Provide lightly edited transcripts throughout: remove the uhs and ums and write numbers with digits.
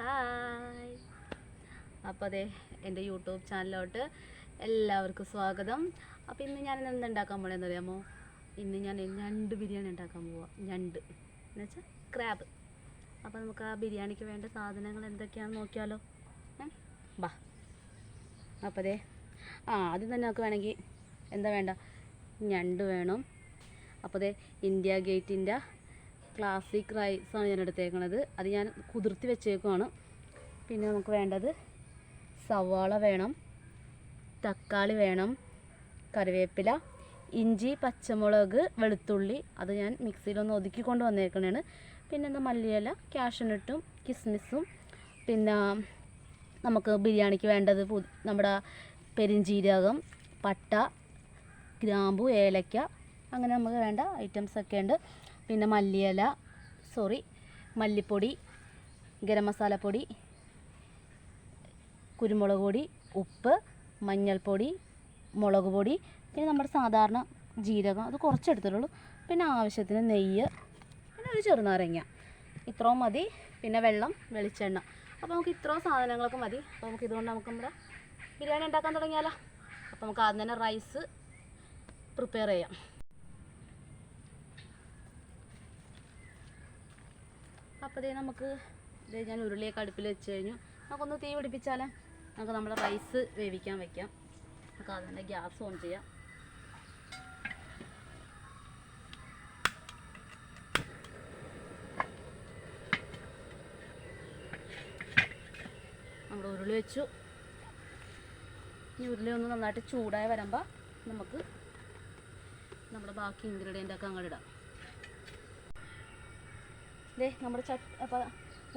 Hi. അപ്പോൾ അതെ എൻ്റെ യൂട്യൂബ് ചാനലിലോട്ട് എല്ലാവർക്കും സ്വാഗതം. അപ്പോൾ ഇന്ന് ഞാൻ എന്തുണ്ടാക്കാൻ പോകണമെന്ന് അറിയാമോ? ഇന്ന് ഞാൻ ഞണ്ട് ബിരിയാണി ഉണ്ടാക്കാൻ പോവാം. ഞണ്ട് എന്നുവെച്ചാൽ ക്രാബ്. അപ്പോൾ നമുക്ക് ആ ബിരിയാണിക്ക് വേണ്ട സാധനങ്ങൾ എന്തൊക്കെയാണെന്ന് നോക്കിയാലോ. ബാ. അപ്പോൾ അതെ ആദ്യം തന്നെ നമുക്ക് വേണമെങ്കിൽ എന്താ വേണ്ട, ഞണ്ട് വേണം. അപ്പോൾ അതെ ഇന്ത്യ ഗേറ്റിൻ്റെ ക്ലാസിക് റൈസാണ് ഞാൻ എടുത്തേക്കണത്. അത് ഞാൻ കുതിർത്തി വെച്ചേക്കുവാണ്. പിന്നെ നമുക്ക് വേണ്ടത് സവാള വേണം, തക്കാളി വേണം, കറിവേപ്പില, ഇഞ്ചി, പച്ചമുളക്, വെളുത്തുള്ളി. അത് ഞാൻ മിക്സിയിലൊന്ന് ഒതുക്കിക്കൊണ്ട് വന്നേക്കണതാണ്. പിന്നെ എന്താ മല്ലിയില, കാഷ്യൂനട്ടും കിസ്മിസും. പിന്നെ നമുക്ക് ബിരിയാണിക്ക് വേണ്ടത് നമ്മുടെ പെരിഞ്ജീരകം, പട്ട, ഗ്രാമ്പു, ഏലക്ക, അങ്ങനെ നമുക്ക് വേണ്ട ഐറ്റംസൊക്കെ ഉണ്ട്. പിന്നെ മല്ലിപ്പൊടി, ഗരം മസാലപ്പൊടി, കുരുമുളക് പൊടി, ഉപ്പ്, മഞ്ഞൾപ്പൊടി, മുളക് പൊടി, പിന്നെ നമ്മുടെ സാധാരണ ജീരകം അത് കുറച്ചെടുത്തിട്ടുള്ളൂ. പിന്നെ ആവശ്യത്തിന് നെയ്യ്, പിന്നെ ഒരു ചെറുനാരങ്ങ, ഇത്രയും മതി. പിന്നെ വെള്ളം, വെളിച്ചെണ്ണ. അപ്പോൾ നമുക്ക് ഇത്രയും സാധനങ്ങളൊക്കെ മതി. അപ്പോൾ നമുക്ക് ഇതുകൊണ്ട് നമ്മുടെ ബിരിയാണി ഉണ്ടാക്കാൻ തുടങ്ങിയാലോ. അപ്പോൾ നമുക്ക് ആദ്യം തന്നെ റൈസ് പ്രിപ്പയർ ചെയ്യാം. അപ്പോൾ നമുക്ക് ഞാൻ ഉരുളിയൊക്കെ അടുപ്പിൽ വെച്ച് കഴിഞ്ഞു. നമുക്കൊന്ന് തീ പിടിപ്പിച്ചാലേ നമുക്ക് നമ്മുടെ റൈസ് വേവിക്കാൻ വയ്ക്കാം. നമുക്ക് അതിൻ്റെ ഗ്യാസ് ഓൺ ചെയ്യാം. നമ്മൾ ഉരുളി വെച്ചു. ഈ ഉരുളി ഒന്ന് നന്നായിട്ട് ചൂടായി വരുമ്പോൾ നമുക്ക് നമ്മുടെ ബാക്കി ഇൻഗ്രീഡിയൻ്റൊക്കെ അങ്ങോട്ട് ഇടാം. നമ്മുടെ അപ്പോൾ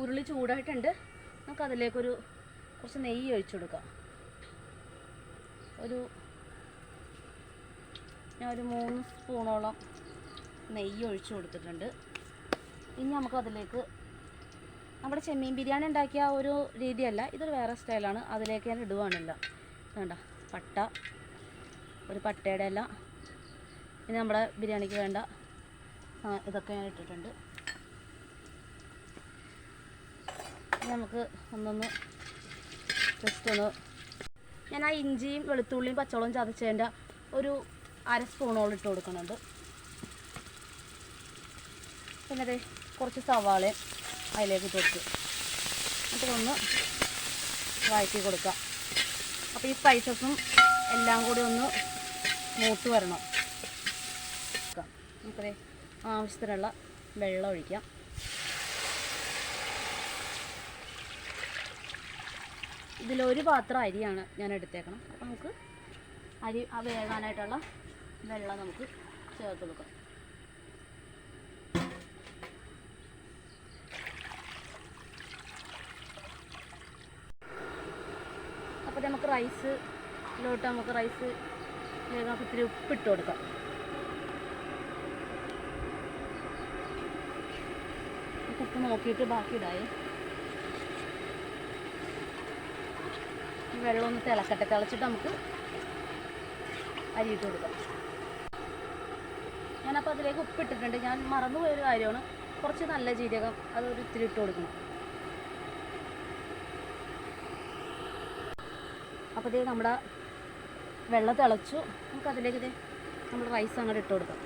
ഉരുളി ചൂടായിട്ടുണ്ട്. നമുക്ക് അതിലേക്കൊരു കുറച്ച് നെയ്യ് ഒഴിച്ചു കൊടുക്കാം. ഞാൻ ഒരു 3 സ്പൂണോളം നെയ്യ് ഒഴിച്ചു കൊടുത്തിട്ടുണ്ട്. ഇനി നമുക്കതിലേക്ക് നമ്മുടെ ചെമ്മീൻ ബിരിയാണി ഉണ്ടാക്കിയ ഒരു രീതിയല്ല, ഇതൊരു വേറെ സ്റ്റൈലാണ്. അതിലേക്ക് ഞാൻ ഇടുവാണില്ല. വേണ്ട പട്ട, ഒരു പട്ടയുടെ ഇല, പിന്നെ നമ്മുടെ ബിരിയാണിക്ക് വേണ്ട ഇതൊക്കെ ഞാൻ ഇട്ടിട്ടുണ്ട്. നമുക്ക് ജസ്റ്റ് ഒന്ന് ഞാൻ ആ ഇഞ്ചിയും വെളുത്തുള്ളിയും പച്ചമുളകും ചതച്ചതിൻ്റെ ഒരു 1/2 സ്പൂണോളം ഇട്ട് കൊടുക്കുന്നുണ്ട്. പിന്നെ അതെ കുറച്ച് സവാളയും അതിലേക്ക് ഇട്ട് കൊടുക്കും. എന്നിട്ട് ഒന്ന് വഴറ്റി കൊടുക്കാം. അപ്പോൾ ഈ സ്പൈസസും എല്ലാം കൂടി ഒന്ന് മൂത്ത് വരണം. നമുക്കതേ ആവശ്യത്തിനുള്ള വെള്ളം ഒഴിക്കാം. ഇതിലൊരു പാത്രം അരിയാണ് ഞാൻ എടുത്തേക്കണം. അപ്പോൾ നമുക്ക് അരി വേകാനായിട്ടുള്ള വെള്ളം നമുക്ക് ചേർത്ത് കൊടുക്കാം. അപ്പോൾ നമുക്ക് റൈസ് വേഗം ഇത്തിരി ഉപ്പിട്ട് കൊടുക്കാം. ഉപ്പ് നോക്കിയിട്ട് ബാക്കി ഇടായി. വെള്ളം ഒന്ന് തിളച്ചിട്ട് നമുക്ക് അരിയിട്ട് കൊടുക്കാം. ഞാനപ്പോൾ അതിലേക്ക് ഉപ്പിട്ടിട്ടുണ്ട്. ഞാൻ മറന്നുപോയൊരു കാര്യമാണ്, കുറച്ച് നല്ല ജീരകം അതൊരു ഇത്തിരി ഇട്ട് കൊടുക്കണം. അപ്പോൾ ഇതേ നമ്മുടെ വെള്ളം തിളച്ചു. നമുക്കതിലേക്ക് നമ്മൾ റൈസ് അങ്ങോട്ട് ഇട്ട് കൊടുക്കാം.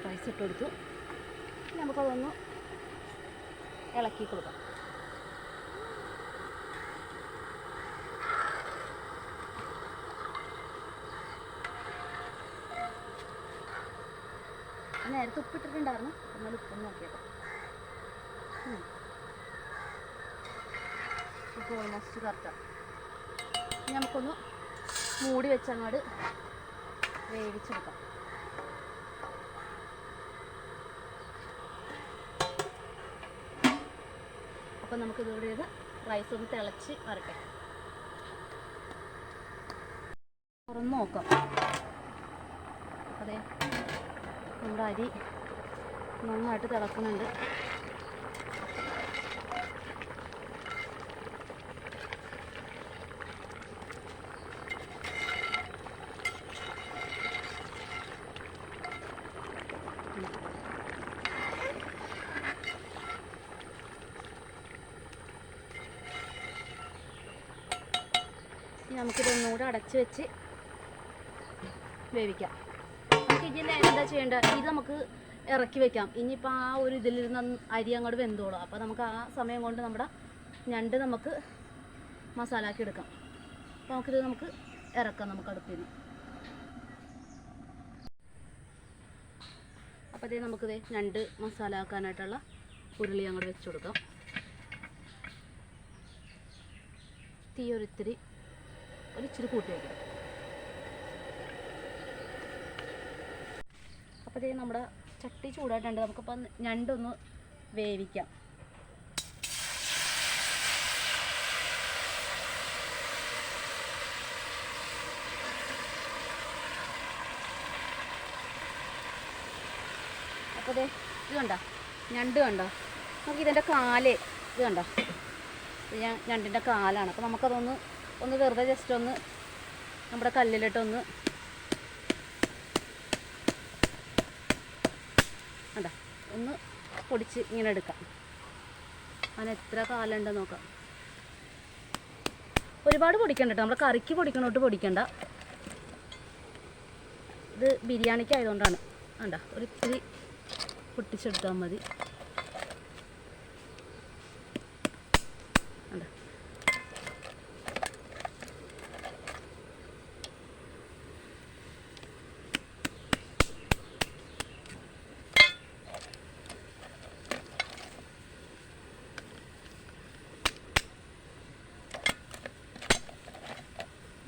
റൈസ് ഇട്ട് കൊടുത്തു. നമുക്കതൊന്ന് ഇളക്കി കൊടുക്കാം. നേരത്തെ ഉപ്പിട്ടിട്ടുണ്ടായിരുന്നു, എന്നാൽ ഉപ്പൊന്ന് നോക്കിയേക്കാം. ഉപ്പ് ഓൾമോസ്റ്റ് കറക്റ്റാണ്. നമുക്കൊന്ന് മൂടി വെച്ചങ്ങോട്ട് വേവിച്ചെടുക്കാം. അപ്പോൾ നമുക്കിതോടെ റൈസ് ഒന്ന് തിളച്ച് വരട്ടെ. തുറന്ന് നോക്കാം. അതെ നമ്മുടെ അരി നന്നായിട്ട് തിളക്കുന്നുണ്ട്. നമുക്കിതൊന്നും കൂടെ അടച്ച് വെച്ച് വേവിക്കാം. നമുക്ക് ഇതിൽ എന്താ ചെയ്യേണ്ടത്, ഇത് നമുക്ക് ഇറക്കി വെക്കാം. ഇനിയിപ്പോൾ ആ ഒരു ഇതിലിരുന്ന് അരി അങ്ങോട്ട് വെന്തോളും. അപ്പോൾ നമുക്ക് ആ സമയം കൊണ്ട് നമ്മുടെ ഞണ്ട് നമുക്ക് മസാലാക്കി എടുക്കാം. അപ്പോൾ നമുക്കിത് നമുക്ക് ഇറക്കാം നമുക്ക് അടുപ്പിൽ നിന്ന്. അപ്പോൾ ഇതേ നമുക്കിത് ഞണ്ട് മസാല ആക്കാനായിട്ടുള്ള ഉരുളി അങ്ങോട്ട് വെച്ച് കൊടുക്കാം. തീ ഒരിച്ചിരി കൂട്ടി വയ്ക്കാം. അപ്പോൾ ഇതേ നമ്മുടെ ചട്ടി ചൂടായിട്ടുണ്ട്. നമുക്കിപ്പോൾ ഞണ്ടൊന്ന് വേവിക്കാം. അപ്പോൾ ഇതേ ഇത് കണ്ടോ, ഞണ്ട് കണ്ടോ, നമുക്ക് ഇതിൻ്റെ കാല് ഇത് കണ്ടോ, ഇത് ഞണ്ടിൻ്റെ കാലാണ്. അപ്പോൾ നമുക്കതൊന്ന് വെറുതെ ജസ്റ്റ് ഒന്ന് നമ്മുടെ കല്ലിലിട്ടൊന്ന് കണ്ടോ ഒന്ന് പൊടിച്ച് ഇങ്ങനെ എടുക്കാം. അതിന് എത്ര കാലുണ്ടെന്ന് നോക്കാം. ഒരുപാട് പൊടിക്കണ്ട കേട്ടോ, നമ്മുടെ കറിക്ക് പൊടിക്കണോട്ട് പൊടിക്കണ്ട. ഇത് ബിരിയാണിക്ക് ആയതുകൊണ്ടാണ്. കണ്ടോ ഒരിത്തിരി പൊട്ടിച്ചെടുത്താൽ മതി. കണ്ടോ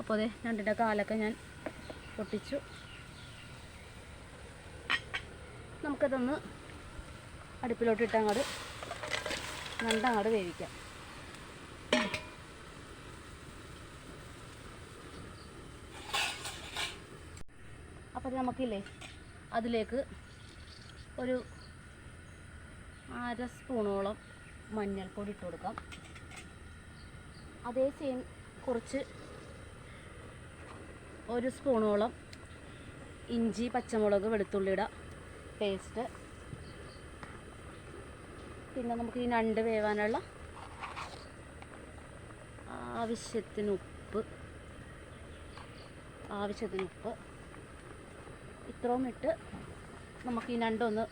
അപ്പോൾ അതെ ഞണ്ടിൻ്റെ കാലൊക്കെ ഞാൻ പൊട്ടിച്ചു. നമുക്കതൊന്ന് അടുപ്പിലോട്ടിട്ട് അങ്ങോട്ട് ഞണ്ടങ്ങോട്ട് വേവിക്കാം. അപ്പോൾ നമുക്കില്ലേ അതിലേക്ക് ഒരു 1/2 സ്പൂണോളം മഞ്ഞൾപ്പൊടി ഇട്ട് കൊടുക്കാം. അതേ സെയിം കുറച്ച് 1 സ്പൂണോളം ഇഞ്ചി പച്ചമുളക് വെളുത്തുള്ളിയുടെ പേസ്റ്റ്. പിന്നെ നമുക്ക് ഈ ഞണ്ട് വേവാനുള്ള ആവശ്യത്തിന് ഉപ്പ് ഇത്രയും ഇട്ട് നമുക്ക് ഈ ഞണ്ടൊന്ന്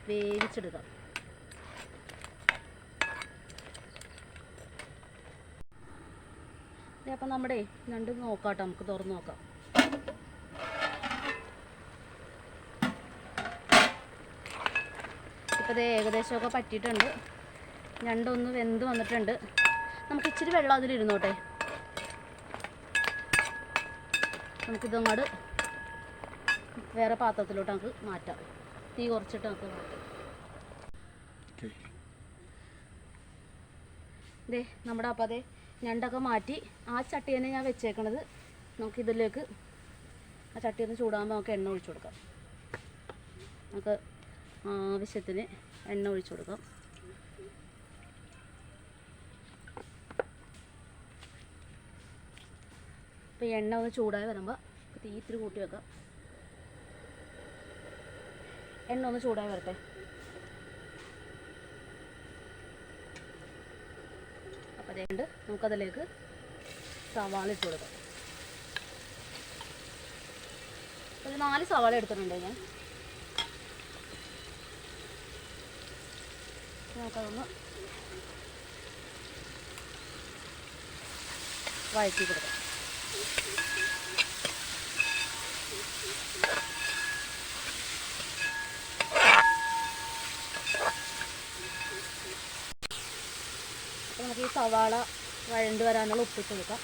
വേവിച്ചെടുക്കാം. അപ്പം നമ്മുടെ ഞണ്ട് നോക്കാം, നമുക്ക് തുറന്ന് നോക്കാം. ഇപ്പോൾ ഇത് ഏകദേശമൊക്കെ പറ്റിയിട്ടുണ്ട്. ഞണ്ടൊന്ന് വെന്ത് വന്നിട്ടുണ്ട്. നമുക്ക് ഇച്ചിരി വെള്ളം അതിലിരുന്നോട്ടെ. നമുക്കിതങ്ങോട്ട് വേറെ പാത്രത്തിലോട്ട് നമുക്ക് മാറ്റാം. തീ കുറച്ചിട്ട് നമുക്ക് മാറ്റാം. ദേ നമ്മുടെ അപ്പം അതെ ഞണ്ടൊക്കെ മാറ്റി ആ ചട്ടി തന്നെ ഞാൻ വെച്ചേക്കണത്. നമുക്കിതിലേക്ക് ആ ചട്ടി ഒന്ന് ചൂടാകുമ്പോൾ നമുക്ക് എണ്ണ ഒഴിച്ചു കൊടുക്കാം. നമുക്ക് ആവശ്യത്തിന് എണ്ണ ഒഴിച്ചു കൊടുക്കാം. അപ്പോൾ ഈ എണ്ണ ഒന്ന് ചൂടായി വരുമ്പോൾ തീ ഇത്തിരി കൂട്ടി വെക്കാം. എണ്ണ ഒന്ന് ചൂടായി വരട്ടെ. അപ്പോൾ അതുകൊണ്ട് നമുക്കതിലേക്ക് സവാള ഇട്ട് കൊടുക്കാം. ഒരു 4 സവാള എടുത്തിട്ടുണ്ട് ഞാൻ. നമുക്കതൊന്ന് വഴറ്റി കൊടുക്കാം. അപ്പോൾ നമുക്ക് ഈ സവാള വഴണ്ട് വരാനുള്ള ഉപ്പിട്ട് കൊടുക്കാം.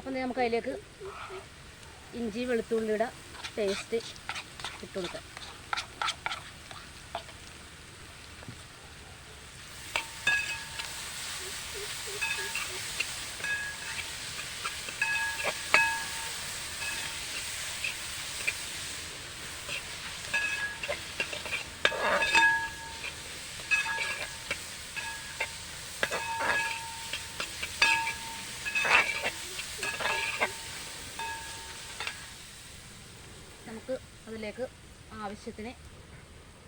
അപ്പം നമുക്ക് അതിലേക്ക് ഇഞ്ചി വെളുത്തുള്ളിയുടെ പേസ്റ്റ് ഇട്ട് കൊടുക്കാം. നമുക്ക് അതിലേക്ക് ആവശ്യത്തിന്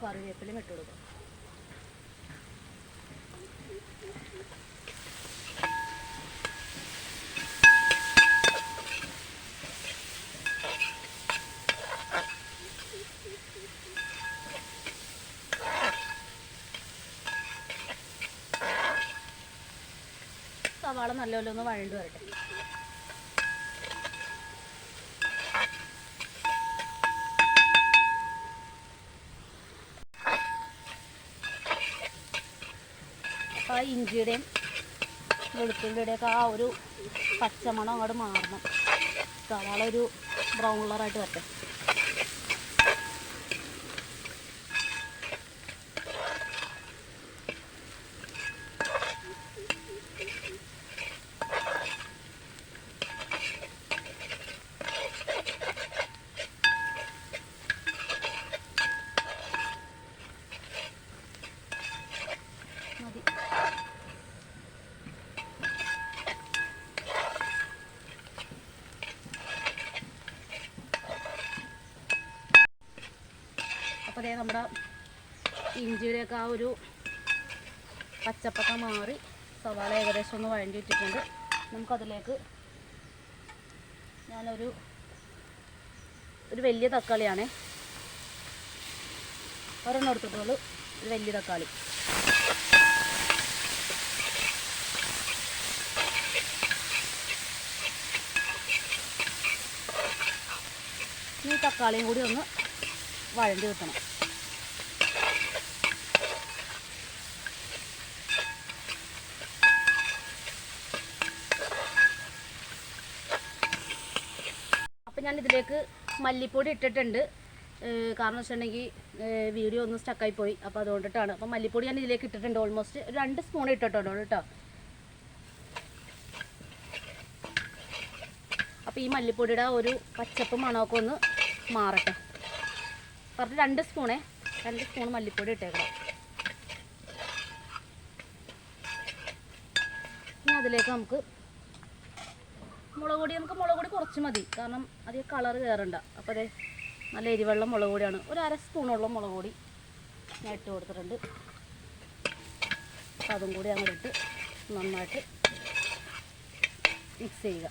കറിവേപ്പിലയും ഇട്ട് കൊടുക്കാം. സവാള നല്ലപോലെ ഒന്ന് വഴണ്ട് വരട്ടെ. അപ്പോൾ ആ ഇഞ്ചിയുടെയും വെളുത്തുള്ളിയുടെയൊക്കെ ആ ഒരു പച്ചമണം അങ്ങോട്ട് മാറണം. സവാള ഒരു ബ്രൗൺ കളറായിട്ട് വരട്ടെ. മതി. അപ്പോൾ അതേ നമ്മുടെ ഇഞ്ചിയുടെയൊക്കെ ആ ഒരു പച്ചപ്പൊക്കെ മാറി സവാള ഏകദേശം ഒന്ന് വഴണ്ടിയിട്ടിട്ടുണ്ട്. നമുക്കതിലേക്ക് ഞാനൊരു വലിയ തക്കാളിയാണേ, ഒരെണ്ണം എടുത്തിട്ടുള്ളൂ. ഒരു വലിയ തക്കാളി. ഈ തക്കാളിയും കൂടി ഒന്ന് വഴണ്ടി കിട്ടണം. അപ്പം ഞാൻ ഇതിലേക്ക് മല്ലിപ്പൊടി ഇട്ടിട്ടുണ്ട്. കാരണം വെച്ചിട്ടുണ്ടെങ്കിൽ വീഡിയോ ഒന്ന് സ്റ്റക്കായി പോയി. അപ്പോൾ അതുകൊണ്ടിട്ടാണ്. അപ്പം മല്ലിപ്പൊടി ഞാൻ ഇതിലേക്ക് ഇട്ടിട്ടുണ്ട്. ഓൾമോസ്റ്റ് 2 സ്പൂൺ ഇട്ടിട്ടുണ്ടോ കേട്ടോ. അപ്പോൾ ഈ മല്ലിപ്പൊടിയുടെ ഒരു പച്ചപ്പ് മണമൊക്കെ ഒന്ന് മാറട്ടെ. പറഞ്ഞ് 2 സ്പൂൺ മല്ലിപ്പൊടി ഇട്ടേക്കണം. ഇനി അതിലേക്ക് നമുക്ക് മുളക് പൊടി കുറച്ച് മതി. കാരണം അധികം കളർ കയറണ്ട. അപ്പോൾ അതെ നല്ല എരിവെള്ള മുളക് പൊടിയാണ്. ഒരു 1/2 സ്പൂണോളം മുളക് പൊടി ഞാൻ ഇട്ട് കൊടുത്തിട്ടുണ്ട്. അപ്പോൾ അതും കൂടി അങ്ങോട്ട് ഇട്ട് നന്നായിട്ട് മിക്സ് ചെയ്യുക.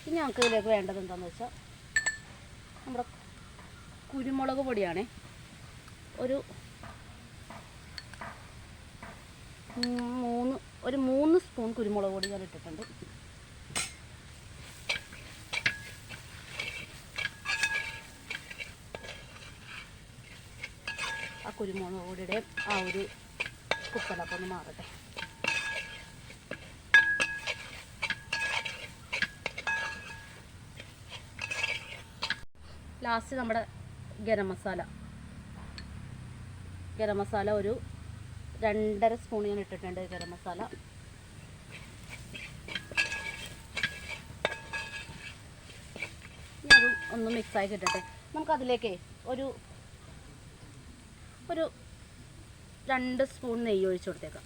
ഇനി ഞങ്ങൾക്ക് ഇതിലേക്ക് വേണ്ടത് എന്താണെന്ന് വെച്ചാൽ നമ്മുടെ കുരുമുളക് പൊടിയാണ്. ഒരു 3 സ്പൂൺ കുരുമുളക് പൊടി ഞാൻ ഇട്ടിട്ടുണ്ട്. ആ കുരുമുളക് പൊടിയുടെ ആ ഒരു കുത്തലൊക്കെ ഒന്ന് മാറട്ടെ. ലാസ്റ്റ് നമ്മുടെ ഗരം മസാല ഒരു 2.5 സ്പൂൺ ഞാൻ ഇട്ടിട്ടുണ്ട്. ഗരം മസാല അതും ഒന്ന് മിക്സായി കിട്ടട്ടെ. നമുക്കതിലേക്ക് ഒരു 2 സ്പൂൺ നെയ്യ് ഒഴിച്ച് കൊടുത്തേക്കാം.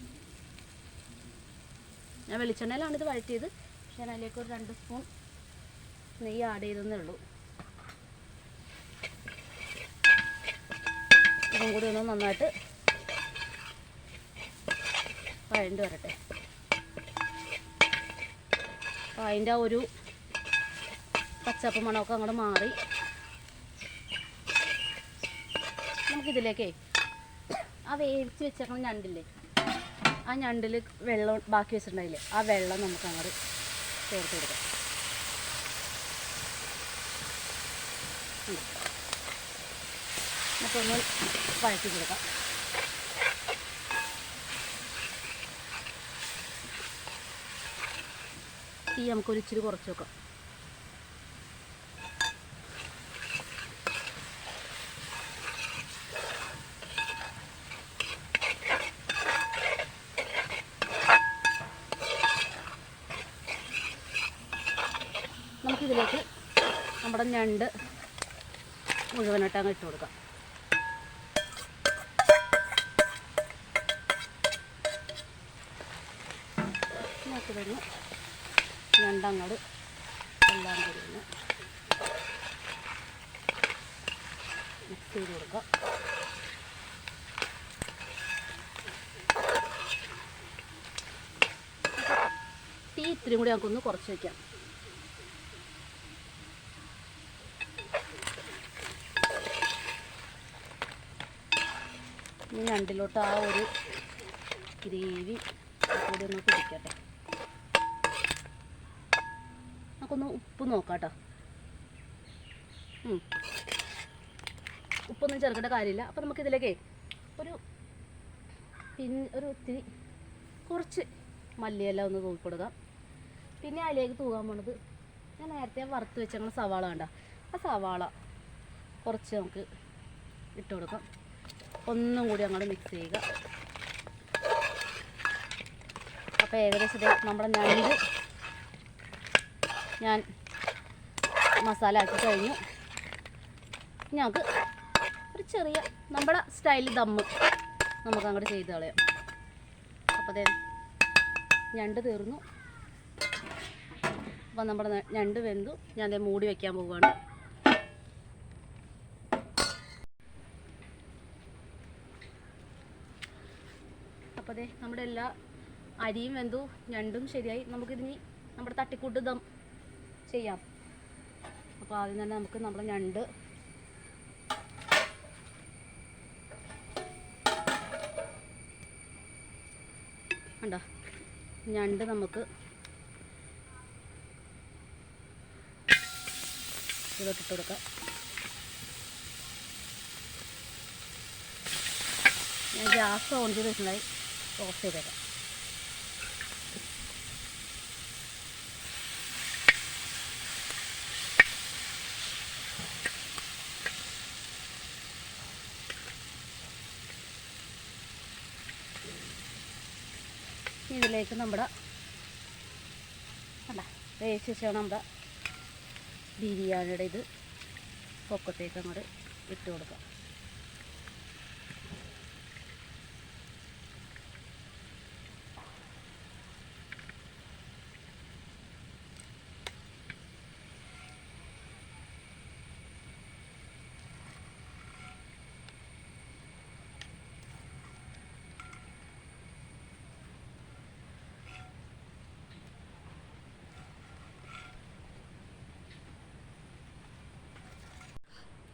ഞാൻ വെളിച്ചെണ്ണയിലാണ് ഇത് വഴറ്റിയത്. പക്ഷേ ഞാൻ അതിലേക്ക് ഒരു 2 സ്പൂൺ നെയ്യ് ആഡ് ചെയ്തെന്നേ ഉള്ളൂ. ഇതും കൂടി ഒന്ന് നന്നായിട്ട് വഴണ്ട് വരട്ടെ. അപ്പോൾ അതിൻ്റെ ഒരു പച്ചപ്പ് മണമൊക്കെ അങ്ങോട്ട് മാറി നമുക്കിതിലേക്ക് ആ വേവിച്ച് വെച്ചേക്കണം ഞണ്ടില്ലേ, ആ ഞണ്ടിൽ വെള്ളം ബാക്കി വെച്ചിട്ടുണ്ടായില്ലേ, ആ വെള്ളം നമുക്ക് അങ്ങോട്ട് ചേർത്ത് കൊടുക്കാം. നമുക്കൊന്ന് വഴറ്റി കൊടുക്കാം. തീ നമുക്കൊരു ഇച്ചിരി കുറച്ച് വെക്കാം. നമുക്കിതിലേക്ക് നമ്മുടെ ഞണ്ട് മുഴുവനായിട്ട് അങ്ങ് ഇട്ട് കൊടുക്കാം. നമുക്കിതൊന്ന് ഞണ്ടങ്ങോട്ട് എല്ലാം കൂടി ഒന്ന് മിക്സ് ചെയ്ത് കൊടുക്കാം. തീ ഇത്തിരി കൂടി നമുക്കൊന്ന് കുറച്ച് വയ്ക്കാം. ഈ ഞണ്ടിലോട്ട് ആ ഒരു ഗ്രേവി കൂടി ഒന്ന് പിടിക്കട്ടെ. നമുക്കൊന്ന് ഉപ്പ് നോക്കാം കേട്ടോ. ഉപ്പൊന്നും ചേർക്കേണ്ട കാര്യമില്ല. അപ്പോൾ നമുക്കിതിലേക്ക് ഒരു ഇത്തിരി കുറച്ച് മല്ലിയെല്ലാം ഒന്ന് തൂക്കി കൊടുക്കാം. പിന്നെ അതിലേക്ക് തൂകാൻ പോണത് ഞാൻ നേരത്തെ വറുത്ത് വെച്ച ഞങ്ങൾ സവാള വേണ്ട, ആ സവാള കുറച്ച് നമുക്ക് ഇട്ട് കൊടുക്കാം. ഒന്നും കൂടി അങ്ങോട്ട് മിക്സ് ചെയ്യുക. അപ്പോൾ ഏകദേശം നമ്മുടെ ഞണ്ട് ഞാൻ മസാല ആക്കി കഴിഞ്ഞു. ഞങ്ങൾക്ക് ഒരു ചെറിയ നമ്മുടെ സ്റ്റൈലിൽ ദമ്മ് നമുക്ക് അങ്ങോട്ട് ചെയ്ത് കളയാം. അപ്പോൾ അതേ ഞണ്ട് തീർന്നു. അപ്പോൾ നമ്മുടെ ഞണ്ട് വെന്തു. ഞാൻ അതേ മൂടി വയ്ക്കാൻ പോവുകയാണ്. അപ്പോൾ അതെ നമ്മുടെ എല്ലാ അരിയും വെന്തു, ഞണ്ടും ശരിയായി. നമുക്കിതിനി നമ്മുടെ തട്ടിക്കൂട്ട് ദം ചെയ്യാം. അപ്പോൾ ആദ്യം തന്നെ നമുക്ക് നമ്മുടെ ഞണ്ട് ഉണ്ടോ, ഞണ്ട് നമുക്ക് ഇതിലോട്ടിട്ട് കൊടുക്കാം. ഞാൻ ഗ്യാസ് ഓൺ ചെയ്ത് വെച്ചിട്ടുണ്ടായി, ഓഫ് ചെയ്തേക്കാം. ഇതിലേക്ക് നമ്മുടെ അല്ല വേവിച്ച് വെച്ചാണ് നമ്മുടെ ബിരിയാണിയുടെ ഇത് പൊക്കത്തേക്ക് അങ്ങോട്ട് ഇട്ട് കൊടുക്കാം.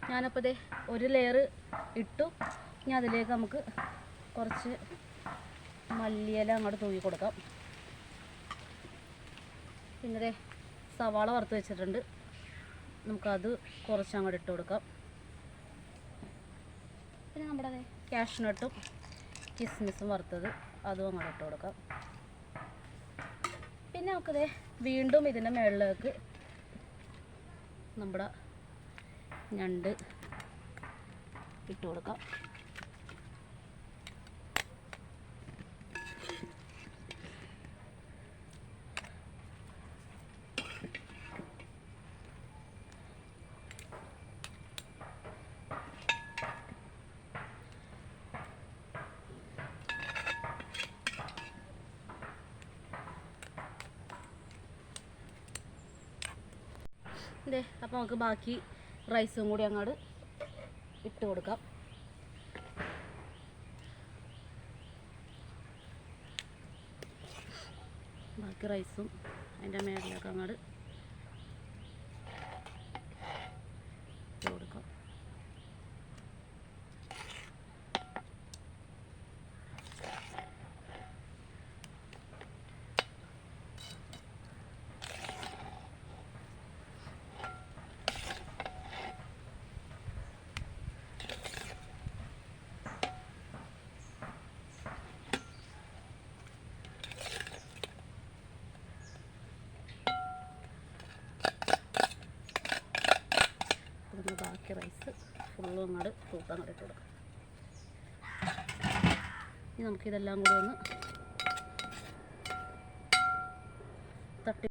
ഞാനപ്പോൾ ദേ ഒരു ലെയർ ഇട്ടു. ഇനി അതിലേക്ക് നമുക്ക് കുറച്ച് മല്ലിയില അങ്ങോട്ട് തൂക്കി കൊടുക്കാം. പിന്നെ ദേ സവാള വറുത്ത് വെച്ചിട്ടുണ്ട്, നമുക്കത് കുറച്ച് അങ്ങോട്ട് ഇട്ട് കൊടുക്കാം. പിന്നെ നമ്മുടെ കാഷ്നട്ടും കിസ്മിസും വറുത്തത് അതും അങ്ങോട്ട് ഇട്ട് കൊടുക്കാം. പിന്നെ നമുക്കത് വീണ്ടും ഇതിൻ്റെ മുകളിലേക്ക് നമ്മുടെ ഞണ്ട് ഇട്ട് കൊടുക്കാം. ഇതേ അപ്പോൾ നമുക്ക് ബാക്കി റൈസും കൂടി അങ്ങോട്ട് ഇട്ട് കൊടുക്കാം. ബാക്കി റൈസും അതിൻ്റെ മേളിലേക്ക് അങ്ങോട്ട് ഇട്ട് കൊടുക്കാം. ബാക്കി റൈസ് ഫുള്ളും അങ്ങോട്ട് തൂത്തങ്ങോട്ട് ഇട്ട് കൊടുക്കാം. ഇനി നമുക്കിതെല്ലാം കൂടെ ഒന്ന് തട്ടി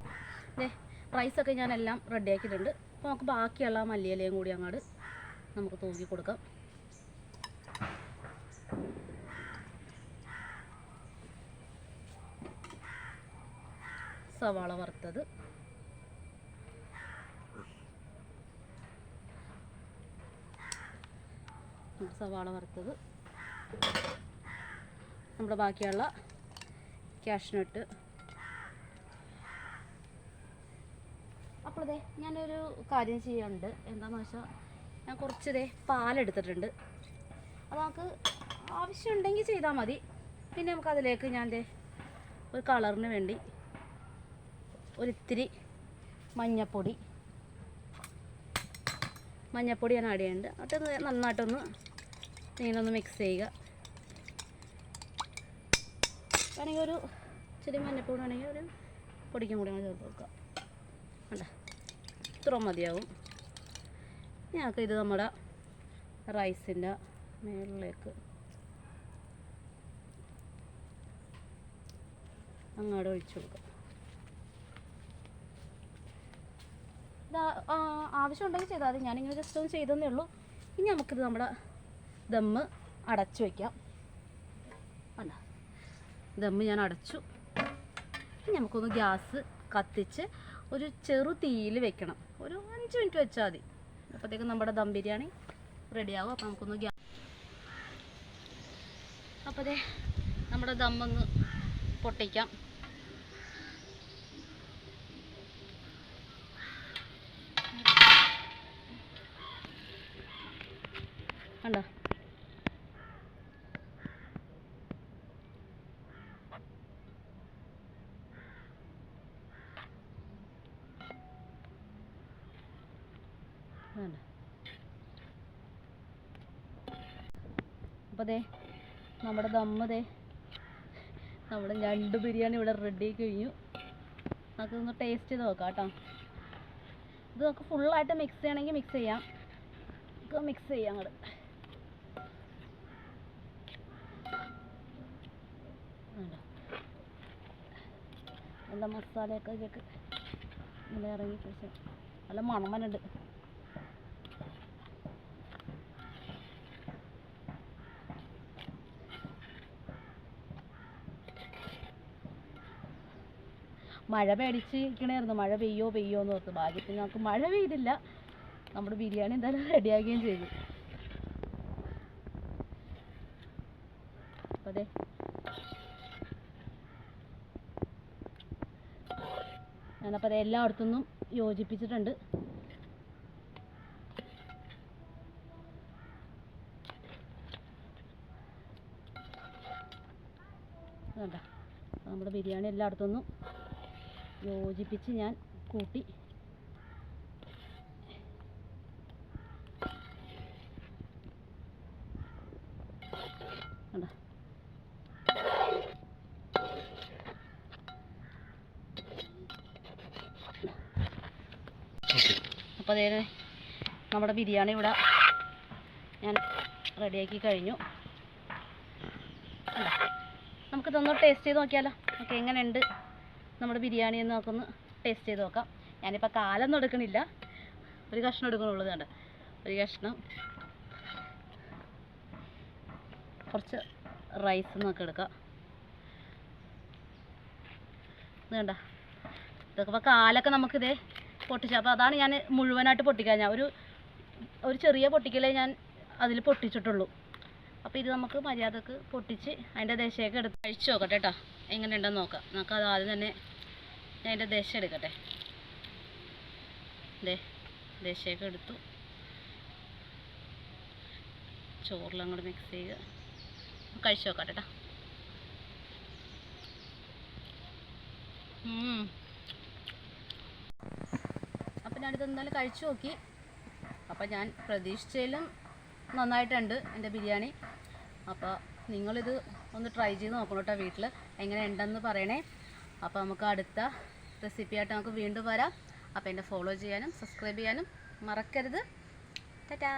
റൈസൊക്കെ ഞാനെല്ലാം റെഡിയാക്കിയിട്ടുണ്ട്. അപ്പോൾ നമുക്ക് ബാക്കിയുള്ള മല്ലിയിലയും കൂടി അങ്ങോട്ട് നമുക്ക് തൂക്കി കൊടുക്കാം. സവാള വറുത്തത്, നമ്മുടെ ബാക്കിയുള്ള കാഷ്നട്ട്. അപ്പോൾ ഞാനൊരു കാര്യം ചെയ്യുന്നുണ്ട്. എന്താണെന്ന് വെച്ചാൽ ഞാൻ കുറച്ച് പാലെടുത്തിട്ടുണ്ട്. അത് നമുക്ക് ആവശ്യമുണ്ടെങ്കിൽ ചെയ്താൽ മതി. പിന്നെ നമുക്കതിലേക്ക് ഞാൻ ഒരു കളറിന് വേണ്ടി ഒരിത്തിരി മഞ്ഞപ്പൊടി ഞാൻ ആഡ് ചെയ്യുന്നുണ്ട്. എന്നിട്ട് നന്നായിട്ടൊന്ന് ഇങ്ങനൊന്ന് മിക്സ് ചെയ്യുക. വേണമെങ്കിൽ ഒരു ഇച്ചിരി മഞ്ഞപ്പൊടി വേണമെങ്കിൽ ഒരു പൊടിക്കും കൂടി ചേർത്ത് വെക്കുക. വേണ്ട, ഇത്ര മതിയാവും. ഞങ്ങൾക്ക് ഇത് നമ്മുടെ റൈസിൻ്റെ മുകളിലേക്ക് അങ്ങോട്ട് ഒഴിച്ചു കൊടുക്കുക. ഇത് ആവശ്യമുണ്ടെങ്കിൽ ചെയ്താൽ മതി. ഞാനിങ്ങനെ ജസ്റ്റ് ഒന്ന് ചെയ്തതേ ഉള്ളൂ. ഇനി നമുക്കിത് നമ്മുടെ ദമ്മ് അടച്ചു വയ്ക്കാം. വേണ്ട, ദമ്മ് ഞാൻ അടച്ചു. ഇനി നമുക്കൊന്ന് ഗ്യാസ് കത്തിച്ച് ഒരു ചെറു തീയിൽ വെക്കണം. ഒരു 5 മിനിറ്റ് വെച്ചാൽ മതി. അപ്പോഴത്തേക്കും നമ്മുടെ ദം ബിരിയാണി റെഡിയാവും. അപ്പോൾ നമുക്കൊന്ന് അപ്പോൾ നമ്മുടെ ദമ്മൊന്ന് പൊട്ടിക്കാം. കണ്ടോ, അപ്പോൾ നമ്മുടെ ദമ്മ് നമ്മുടെ ഞണ്ട് ബിരിയാണി ഇവിടെ റെഡി കഴിഞ്ഞു. നമുക്കൊന്ന് ടേസ്റ്റ് ചെയ്ത് നോക്കാം കേട്ടോ. ഇത് നമുക്ക് ഫുള്ളായിട്ട് മിക്സ് ചെയ്യണമെങ്കിൽ മിക്സ് ചെയ്യാം. മിക്സ് ചെയ്യാം അങ്ങോട്ട്. നല്ല മസാലയൊക്കെ ഇതിലേക്ക് ഇങ്ങനെ ഇറങ്ങി കഴിച്ച് നല്ല മണമനുണ്ട്. മഴ പേടിച്ചിരിക്കണമായിരുന്നു. മഴ പെയ്യോ എന്ന് ഓർത്ത്. ഭാഗ്യത്തിന് നമുക്ക് മഴ പെയ്തില്ല. നമ്മുടെ ബിരിയാണി എന്തായാലും റെഡിയാകുകയും ചെയ്തു. അപ്പോൾ ഞാനപ്പോൾ എല്ലായിടത്തുനിന്നും യോജിപ്പിച്ചിട്ടുണ്ട്. വേണ്ട, നമ്മുടെ ബിരിയാണി എല്ലായിടത്തുനിന്നും യോജിപ്പിച്ച് ഞാൻ കൂട്ടി. കണ്ടോ, അപ്പോൾ നമ്മുടെ ബിരിയാണി ഇവിടെ ഞാൻ റെഡിയാക്കി കഴിഞ്ഞു. നമുക്കിതൊന്ന് ടേസ്റ്റ് ചെയ്ത് നോക്കിയാലോ. ഓക്കെ, എങ്ങനെയുണ്ട് നമ്മുടെ ബിരിയാണി എന്ന് നമുക്കൊന്ന് ടേസ്റ്റ് ചെയ്ത് നോക്കാം. ഞാനിപ്പോൾ കാലൊന്നും എടുക്കണില്ല, ഒരു കഷ്ണം എടുക്കണുള്ളൂ. വേണ്ട, ഒരു കഷ്ണം. കുറച്ച് റൈസ് നമുക്ക് എടുക്കാം. ഇത് കണ്ട, ഇതൊക്കെ ഇപ്പോൾ കാലൊക്കെ നമുക്കിതേ പൊട്ടിച്ച. അപ്പോൾ അതാണ് ഞാൻ മുഴുവനായിട്ട് പൊട്ടിക്കാൻ. ഞാൻ ഒരു ചെറിയ പൊട്ടിക്കലേ ഞാൻ അതിൽ പൊട്ടിച്ചിട്ടുള്ളൂ. അപ്പോൾ ഇത് നമുക്ക് മര്യാദക്ക് പൊട്ടിച്ച് അതിൻ്റെ ദശയൊക്കെ എടുത്ത് കഴിച്ച് നോക്കട്ടെ കേട്ടോ. എങ്ങനെയുണ്ടെന്ന് നോക്കാം. നമുക്കത് ആദ്യം തന്നെ ഞാൻ അതിൻ്റെ ദശ എടുക്കട്ടെ. ദശയൊക്കെ എടുത്തു. ചോറിലങ്ങോട്ട് മിക്സ് ചെയ്യുക. കഴിച്ച് നോക്കട്ടെ കേട്ടോ. അപ്പം ഞാനിത് എന്തായാലും കഴിച്ചു നോക്കി. അപ്പം ഞാൻ പ്രതീക്ഷിച്ചതിലും നന്നായിട്ടുണ്ട് എൻ്റെ ബിരിയാണി. അപ്പോൾ നിങ്ങളിത് ഒന്ന് ട്രൈ ചെയ്ത് നോക്കണം കേട്ടോ വീട്ടിൽ. എങ്ങനെ ഉണ്ടെന്ന് പറയണേ. അപ്പോൾ നമുക്ക് അടുത്ത റെസിപ്പിയായിട്ട് നമുക്ക് വീണ്ടും വരാം. അപ്പോൾ എന്നെ ഫോളോ ചെയ്യാനും സബ്സ്ക്രൈബ് ചെയ്യാനും മറക്കരുത്. ടാറ്റാ.